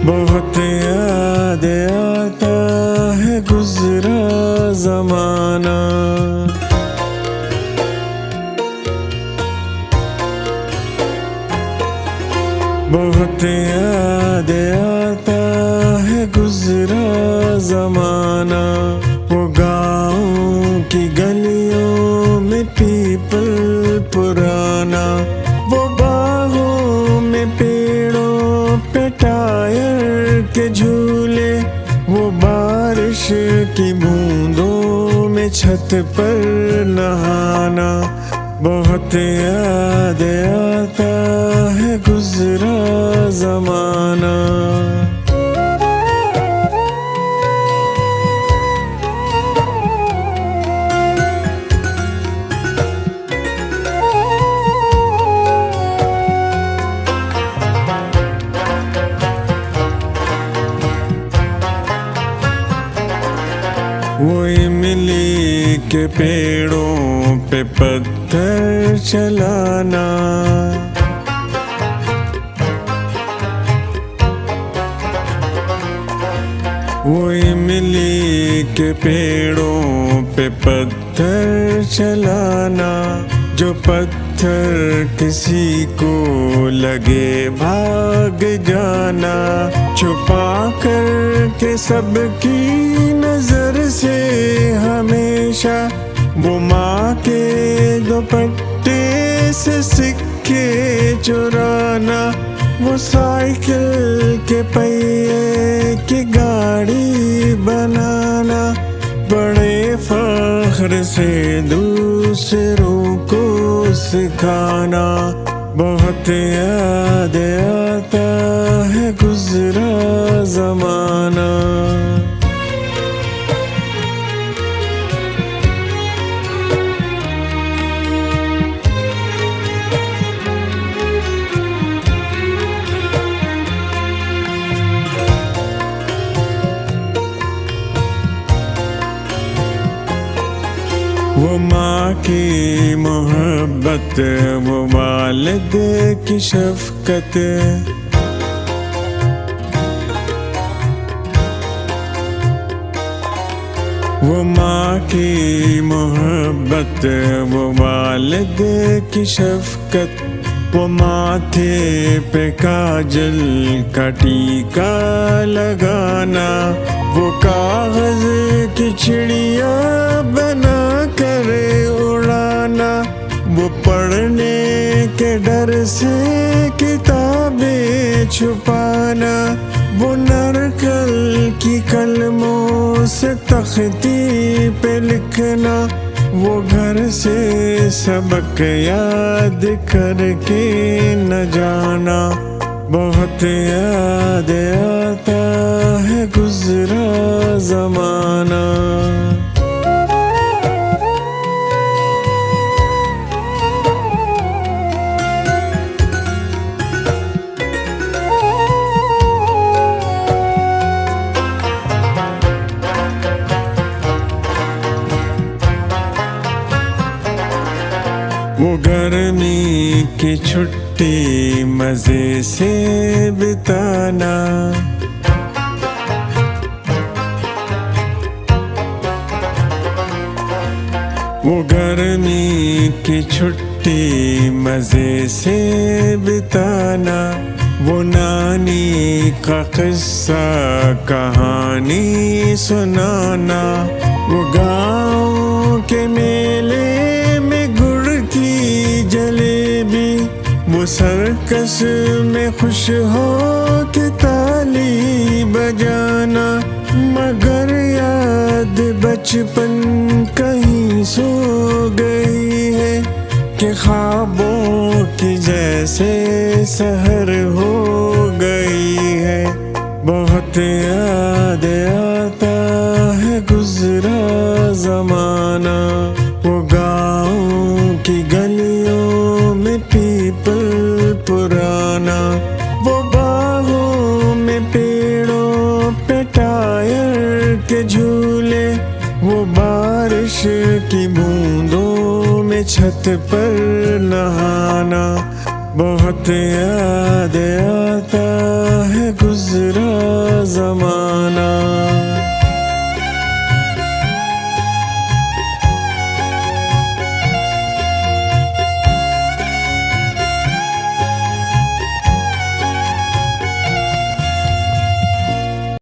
बहुत याद आता है गुजरा जमाना। बहुत याद आता है गुजरा जमाना। वो गाँव की गलियों में पीपल पुराना, वो बागों में पेड़ों पे टायर के झूले, वो बारिश की बूंदों में छत पर नहाना। बहुत याद आता है गुजरा जमाना। वो इमली के पेड़ों पे पत्थर चलाना, वो इमली के पेड़ों पे पत्थर चलाना। जो पत्थर किसी को लगे भाग जाना, छुपा कर के सबकी नजर से हमेशा। वो माँ के दुपट्टे से सिक्के चुराना, वो साइकिल के पहिए की गाड़ी बनाना। बड़े फख्र से दूसरों को सिखाना। बहुत याद आता है गुजरा जमाना। वो माँ की मोहब्बत, वो वालिद की शफ़क़त, वो माँ की मोहब्बत, वो वालिद की शफ़क़त। वो माथे पे काजल का टीका लगाना, वो कागज़ की चिड़िया बना कर उड़ाना। वो पढ़ने के डर से किताबें छुपाना, वो नरकल की कलमों से तख्ती पे लिखना। वो घर से सबक याद करके न जाना। बहुत याद आता है गुजरा जमाना। वो गर्मी की छुट्टी मज़े से बिताना, वो गर्मी की छुट्टी मज़े से बिताना। वो नानी का किस्सा कहानी सुनाना, वो गाँव के मेले में गुड़ की जलेबी, वो सर्कस में खुश हो के ताली बजाना। मगर याद बचपन कहीं सो गई है कि ख्वाबों की जैसे सहर हो गई है। बहुत याद आता है गुजरा जमाना। वो गाँव की गलियों में पीपल पुराना, वो बागों में पेड़ों पे टायर के झूले, वो बारिश की बूंदों में छत पर नहाना। बहुत याद आता है गुजरा जमाना।